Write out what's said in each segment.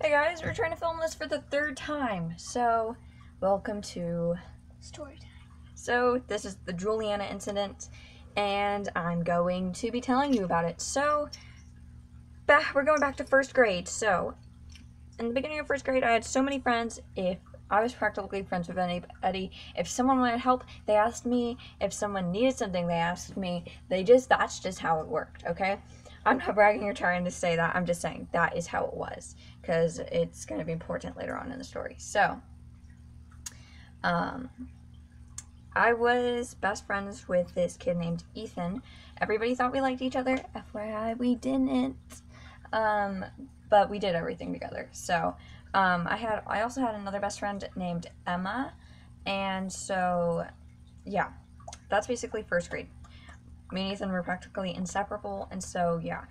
Hey guys, we're trying to film this for the third time, so welcome to Story time. So this is the Juliana incident, and I'm going to be telling you about it. So, we're going back to first grade. So, in the beginning of first grade, I had so many friends. If I was practically friends with anybody, if someone wanted help, they asked me. If someone needed something, they asked me. That's just how it worked, okay? I'm not bragging or trying to say that. I'm just saying that is how it was, because it's going to be important later on in the story. So, um, I was best friends with this kid named Ethan. Everybody thought we liked each other. FYI, we didn't. But we did everything together. So, I also had another best friend named Emma, and so, yeah, that's basically first grade. Me and Ethan were practically inseparable, and so, yeah.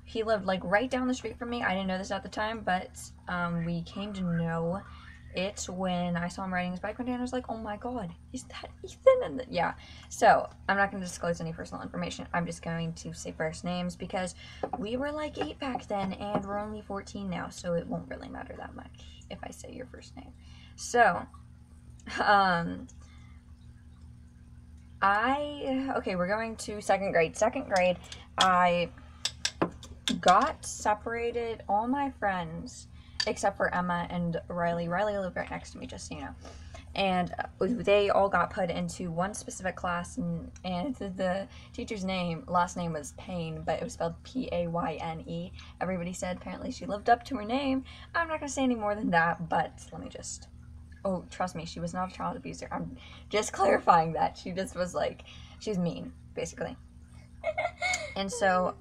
He lived like right down the street from me. I didn't know this at the time, but we came to know it when I saw him riding his bike one day, and I was like, "Oh my god, is that Ethan?" And yeah. So I'm not going to disclose any personal information. I'm just going to say first names because we were like 8 back then, and we're only 14 now, so it won't really matter that much if I say your first name. So, okay, we're going to second grade. Second grade, I got separated. All my friends, except for Emma and Riley. Riley lived right next to me, just so you know. And they all got put into one specific class, and the teacher's last name was Payne, but it was spelled Payne. Everybody said apparently she lived up to her name. I'm not going to say any more than that, but let me just. Oh, trust me, she was not a child abuser. I'm just clarifying that. She just was like, she's mean, basically. And so,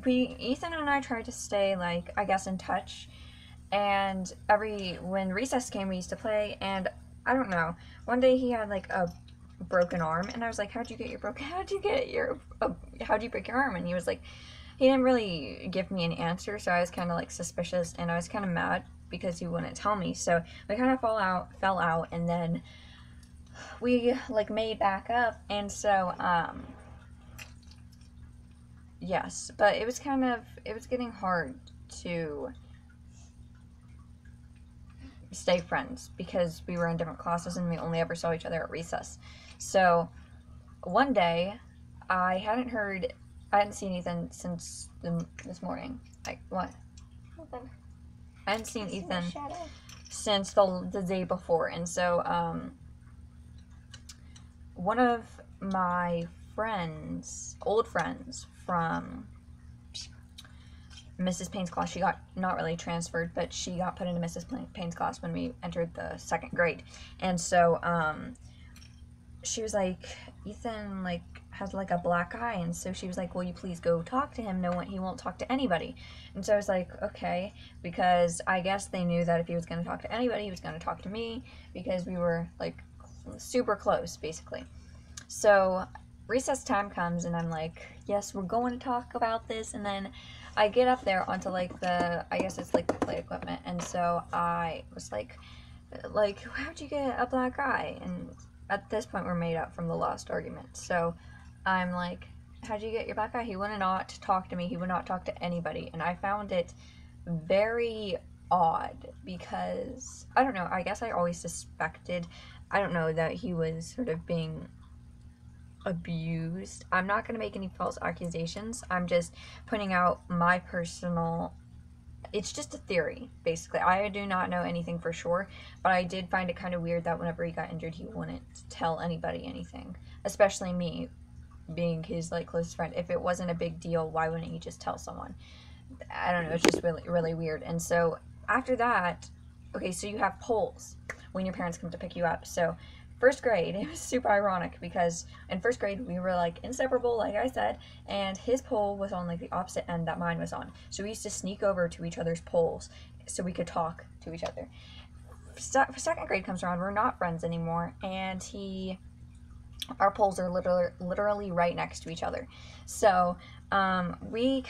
Ethan and I tried to stay, like, I guess, in touch. And when recess came, we used to play. And I don't know, one day he had like a broken arm, and I was like, how'd you break your arm? And he was like, he didn't really give me an answer. So I was kind of like suspicious, and I was kind of mad because he wouldn't tell me. So we kind of fell out, and then we like made back up. And so, yes, but it was getting hard to stay friends because we were in different classes and we only ever saw each other at recess. So one day, I hadn't seen Ethan since this morning. Like, what? Nothing. I hadn't seen Ethan Shadow. since the day before. And so, one of my old friends from Mrs. Payne's class, she got not really transferred, but she got put into Mrs. Payne's class when we entered the second grade. And so, she was like, Ethan, like, has like a black eye, and so she was like, will you please go talk to him? No one, he won't talk to anybody. And so I was like, okay, because I guess they knew that if he was going to talk to anybody, he was going to talk to me, because we were like super close, basically. So recess time comes, and I'm like, yes, we're going to talk about this. And then I get up there onto like I guess it's like the play equipment, and so I was like, how'd you get a black eye? And at this point, we're made up from the last argument. So I'm like, how'd you get your black eye? He would not talk to me. He would not talk to anybody. And I found it very odd because, I don't know, I guess I always suspected, I don't know, that he was sort of being abused. I'm not going to make any false accusations. I'm just putting out my personal, it's just a theory, basically. I do not know anything for sure, but I did find it kind of weird that whenever he got injured, he wouldn't tell anybody anything, especially me, being his like closest friend. If it wasn't a big deal, why wouldn't he just tell someone? I don't know. It's just really, really weird. And so after that, okay, so you have polls when your parents come to pick you up. So first grade, it was super ironic because in first grade we were like inseparable, like I said, and his pole was on like the opposite end that mine was on. So we used to sneak over to each other's poles so we could talk to each other. Second grade comes around, we're not friends anymore, and our poles are literally right next to each other. So we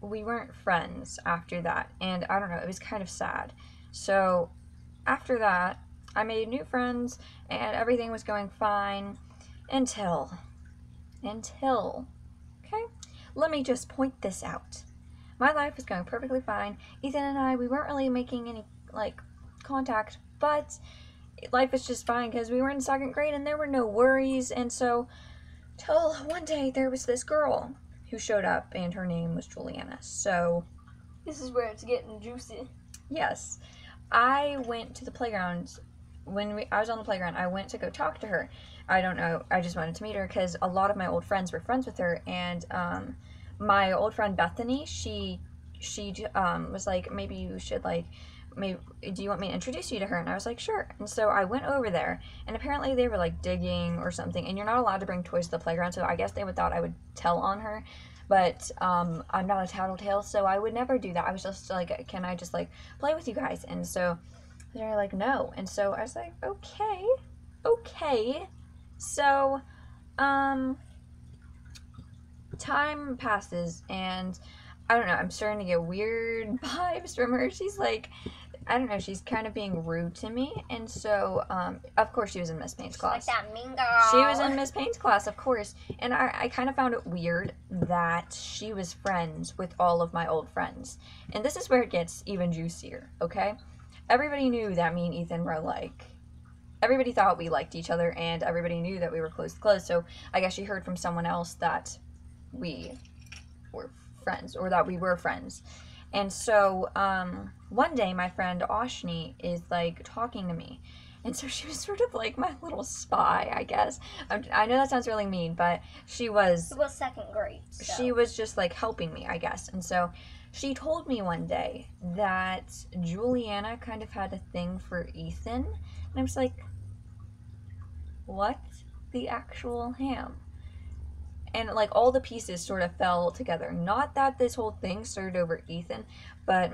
weren't friends after that, and I don't know, it was kind of sad. So after that, I made new friends, and everything was going fine until, okay, let me just point this out. My life was going perfectly fine. Ethan and I, we weren't really making any, like, contact, but life was just fine because we were in 2nd grade and there were no worries. And so, till one day, there was this girl who showed up, and her name was Juliana. So, This is where it's getting juicy. yes, I went to the playground. I was on the playground, I went to go talk to her. I don't know, I just wanted to meet her because a lot of my old friends were friends with her, and my old friend Bethany, she was like, maybe you should, like, maybe, do you want me to introduce you to her? And I was like, sure. And so I went over there, and apparently they were, like, digging or something, and you're not allowed to bring toys to the playground, so I guess they thought I would tell on her. But I'm not a tattletale, so I would never do that. I was just like, can I just, like, play with you guys? And so they're like, no. And so I was like, okay. So, time passes, and I don't know, I'm starting to get weird vibes from her. She's like, I don't know, she's kind of being rude to me. And so, of course, she was in Miss Payne's class. Like that mean girl. She was in Miss Payne's class, of course. And I kind of found it weird that she was friends with all of my old friends. And this is where it gets even juicier, okay? Everybody knew that me and Ethan were, like, everybody thought we liked each other, and everybody knew that we were close. So I guess she heard from someone else that we were friends, or that we were friends. And so one day my friend Oshni is, like, talking to me, and so she was sort of like my little spy, I guess. I know that sounds really mean, but she was. It was 2nd grade. So. She was just, like, helping me, I guess. And so she told me one day that Juliana kind of had a thing for Ethan, and I was like, what the actual ham? And, like, all the pieces sort of fell together. Not that this whole thing started over Ethan, but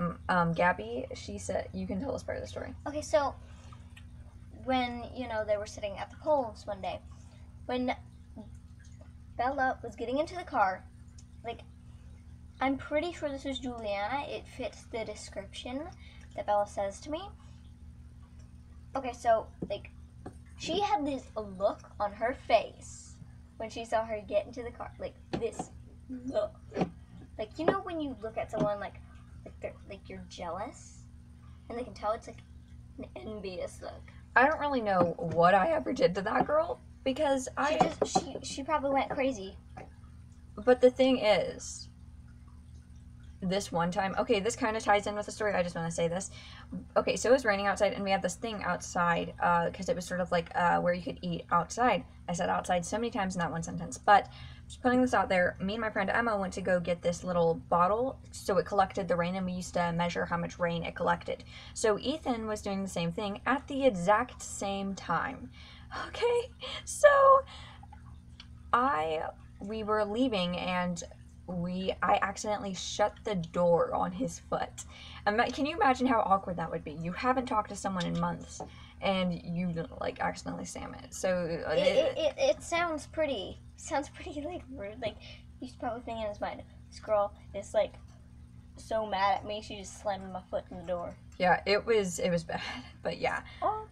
Gabby, she said, you can tell us part of the story. Okay, so when, they were sitting at the polls one day, when Bella was getting into the car, like, I'm pretty sure this was Juliana. It fits the description that Bella says to me. Okay, so, like, she had this look on her face when she saw her get into the car. Like, this look. Like, when you look at someone, like you're jealous? And they can tell it's, like, an envious look. I don't really know what I ever did to that girl, because She probably went crazy. But the thing is, this one time, okay, this kind of ties in with the story, I just want to say this. Okay, so it was raining outside, and we had this thing outside, because it was sort of like where you could eat outside. I said outside so many times in that one sentence, but just putting this out there, me and my friend Emma went to go get this little bottle, so it collected the rain, and we used to measure how much rain it collected. So Ethan was doing the same thing at the exact same time. Okay, so we were leaving, and I accidentally shut the door on his foot. Can you imagine how awkward that would be? You haven't talked to someone in months, and you, like, accidentally slam it. So it sounds pretty like rude. Like, he's probably thinking in his mind, this girl is, like, so mad at me, she just slammed my foot in the door. Yeah, it was bad, but yeah. Oh.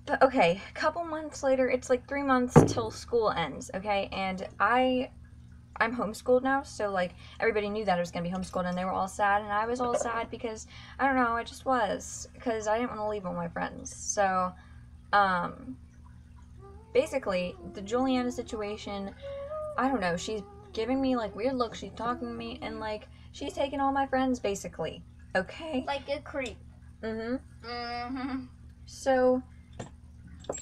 But okay, a couple months later, it's like 3 months till school ends, okay, and I'm homeschooled now, so, like, everybody knew that I was going to be homeschooled, and they were all sad, and I was all sad because, I don't know, I just was, because I didn't want to leave all my friends. So, basically, the Juliana situation, I don't know, she's giving me, like, weird looks, she's talking to me, and, like, she's taking all my friends, basically, okay? Like a creep. So,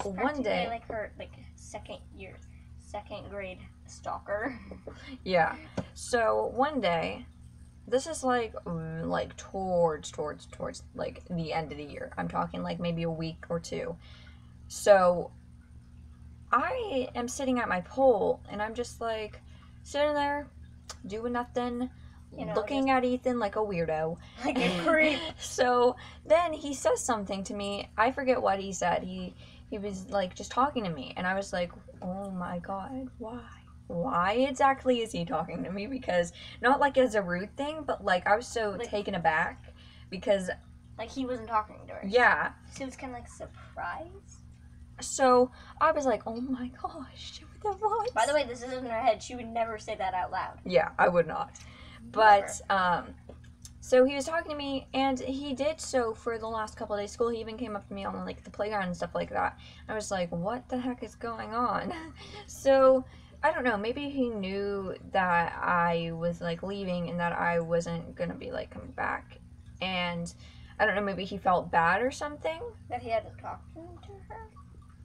She's one day, like her, like, 2nd grade stalker. Yeah. So one day, this is like towards like the end of the year. I'm talking like maybe a week or two. So I am sitting at my pole, and I'm just like sitting there doing nothing, looking at Ethan like a weirdo. Like a creep. So then he says something to me. I forget what he said. He was like just talking to me, and I was like, oh my god, why exactly is he talking to me? Because not like as a rude thing, but like I was so taken aback because like he wasn't talking to her. Yeah. So it was kind of like a surprise. So I was like, oh my gosh, what? By the way, this is in her head. She would never say that out loud. Yeah, I would not. But so he was talking to me, and he did so for the last couple of days of school. He even came up to me on like the playground and stuff like that. I was like, what the heck is going on? So I don't know, maybe he knew that I was like leaving and that I wasn't gonna be like coming back, and I don't know, maybe he felt bad or something. That he hadn't talked to her.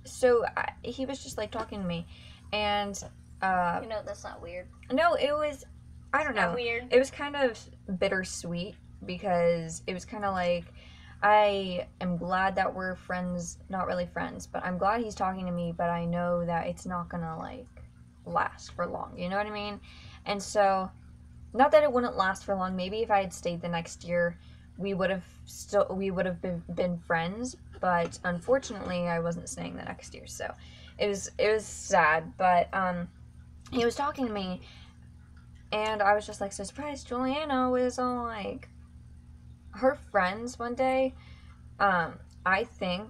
So he was just like talking to me, and That's not weird. no, it was, I don't know. Not weird. It was kind of bittersweet because it was kind of like, I am glad that we're friends, not really friends, but I'm glad he's talking to me, but I know that it's not gonna like last for long, you know what I mean? And so, not that it wouldn't last for long, maybe if I had stayed the next year, we would have been friends, but unfortunately I wasn't staying the next year, so it was sad, but he was talking to me, and I was just like so surprised. Juliana was all like, her friends one day, I think,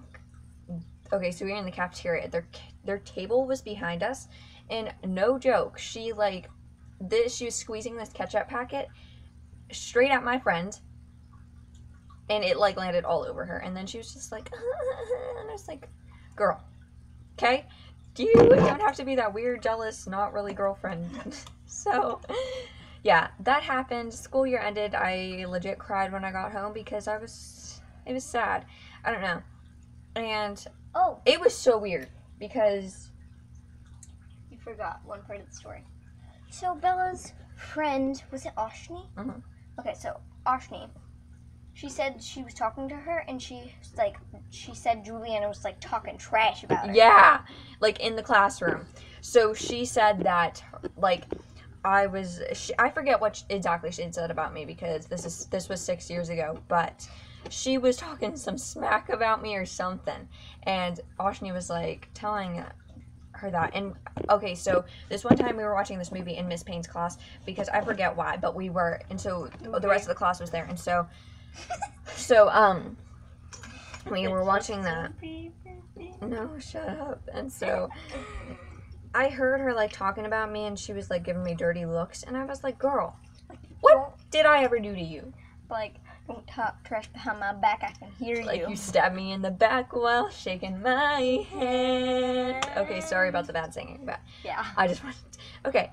okay, so we were in the cafeteria, their table was behind us, and no joke, she was squeezing this ketchup packet straight at my friend, and it like landed all over her, and then she was just like, and I was like, girl, okay, you don't have to be that weird, jealous, not really girlfriend. So yeah, that happened. School year ended. I legit cried when I got home because it was sad. I don't know. And it was so weird because you forgot one part of the story. So Bella's friend, was it Ashni? Mm-hmm. Okay, so Ashni, she said she was talking to her, and she said Juliana was like talking trash about her. Yeah, like in the classroom. So she said that like I forget what exactly she had said about me because this was 6 years ago, but she was talking some smack about me or something, and Ashni was like telling her that. And okay, so this one time we were watching this movie in Miss Payne's class because I forget why, but we were, and so the rest of the class was there, and so we were watching that. No, shut up. And so I heard her like talking about me, and she was like giving me dirty looks, and I was like, girl, what did I ever do to you? Like, don't talk trash behind my back, I can hear you. Like, you stabbed me in the back while shaking my hand. Okay, sorry about the bad singing, but yeah, I just wanted to,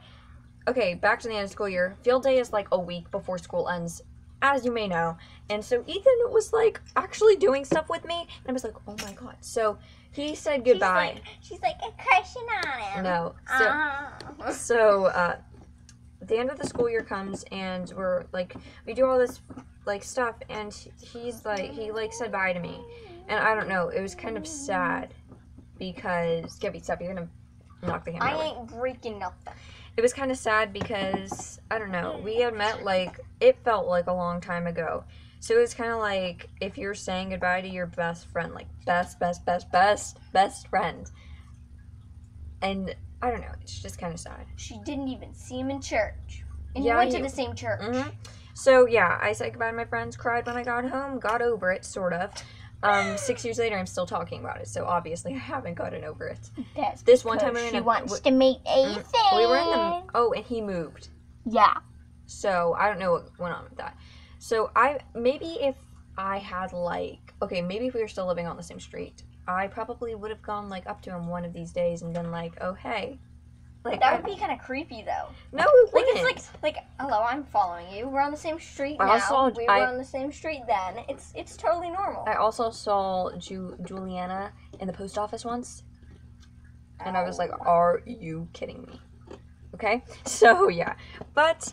okay, back to the end of school year. Field day is like a week before school ends, as you may know, and so Ethan was like actually doing stuff with me, and I was like, oh my god. So he said goodbye. She's like crushing on him. No. So the end of the school year comes, and we're like, we do all this like stuff, and he said bye to me, and I don't know, it was kind of sad because Gabby, stop, you're gonna knock the camera away. I ain't breaking nothing. It was kind of sad because I don't know, we had met like, it felt like a long time ago. So it was kind of like if you're saying goodbye to your best friend, like best friend. And I don't know, it's just kind of sad. She didn't even see him in church. And you went to the same church. Mm-hmm. So yeah, I said goodbye to my friends, cried when I got home, got over it, sort of. 6 years later, I'm still talking about it, so obviously I haven't gotten over it. That's this one time she wants to meet Ethan. We were in the, and he moved. Yeah. So I don't know what went on with that. So maybe if I had maybe if we were still living on the same street, I probably would have gone like up to him one of these days and been like, oh hey. Like, that would be kind of creepy though. No, it wouldn't. It's like hello, I'm following you. We're on the same street now. We were on the same street then. It's totally normal. I also saw Juliana in the post office once, and I was like, are you kidding me? Okay, so yeah, but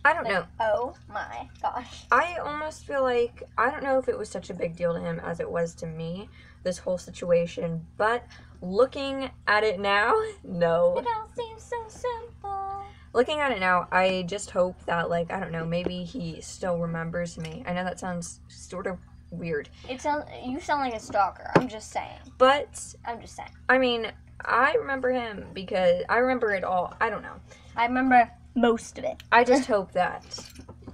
I don't know. Oh my gosh. I almost feel like, I don't know if it was such a big deal to him as it was to me, this whole situation, but looking at it now, no. It all seems so simple. Looking at it now, I just hope that, like, I don't know, maybe he still remembers me. I know that sounds sort of weird. You sound like a stalker, I'm just saying. But I'm just saying. I mean, I remember him because I remember it all. I don't know. I remember most of it. I just hope that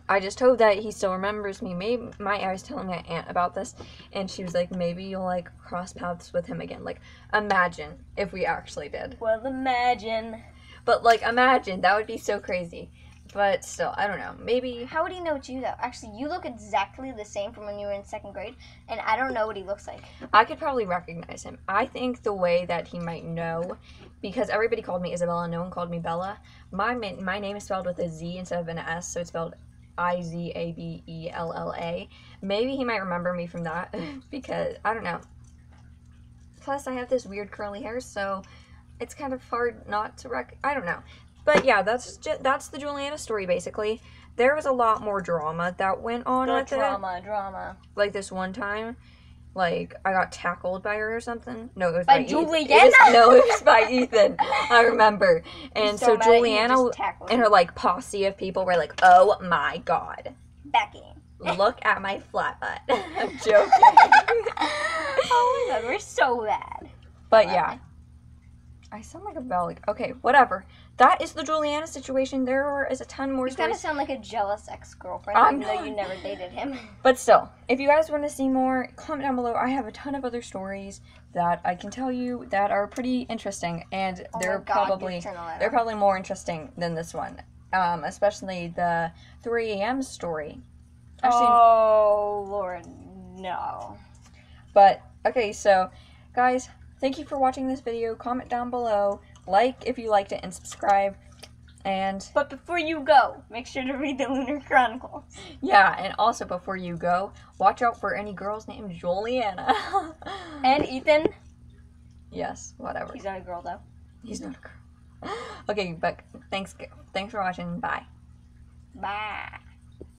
I just hope that he still remembers me. Maybe I was telling my aunt about this, and she was like, maybe you'll like cross paths with him again. Like, imagine if we actually did. Well, imagine. But like, imagine, that would be so crazy. But still, I don't know. Maybe. How would he know it's you, though? Actually, you look exactly the same from when you were in 2nd grade, and I don't know what he looks like. I could probably recognize him. I think the way that he might know, because everybody called me Isabella, no one called me Bella. My name is spelled with a Z instead of an S, so it's spelled Izabella. Maybe he might remember me from that, because, I don't know. Plus, I have this weird curly hair, so it's kind of hard not to I don't know. But yeah, that's the Juliana story, basically. There was a lot more drama that went on with it. Drama. Like this one time, like, I got tackled by her or something. No, it was By by Juliana? Ethan. It was by Ethan. I remember. And so Juliana and her, like, posse of people were like, oh my god. Becky. Look at my flat butt. I'm joking. Oh my god, we're so bad. But yeah. I sound like a bell. Like, okay, whatever. That is the Juliana situation. There is a ton more You stories. kind of sound like a jealous ex-girlfriend, even though you never dated him. But still, if you guys want to see more, comment down below. I have a ton of other stories that I can tell you that are pretty interesting, and they're probably more interesting than this one. Especially the 3 a.m. story. Actually, oh Lord, no. But okay, so guys, thank you for watching this video. Comment down below, like if you liked it, and subscribe. But before you go, make sure to read the Lunar Chronicles. Yeah, and also before you go, watch out for any girls named Juliana. And Ethan. Yes, whatever. He's not a girl though. He's not a girl. Okay, but thanks for watching. Bye. Bye.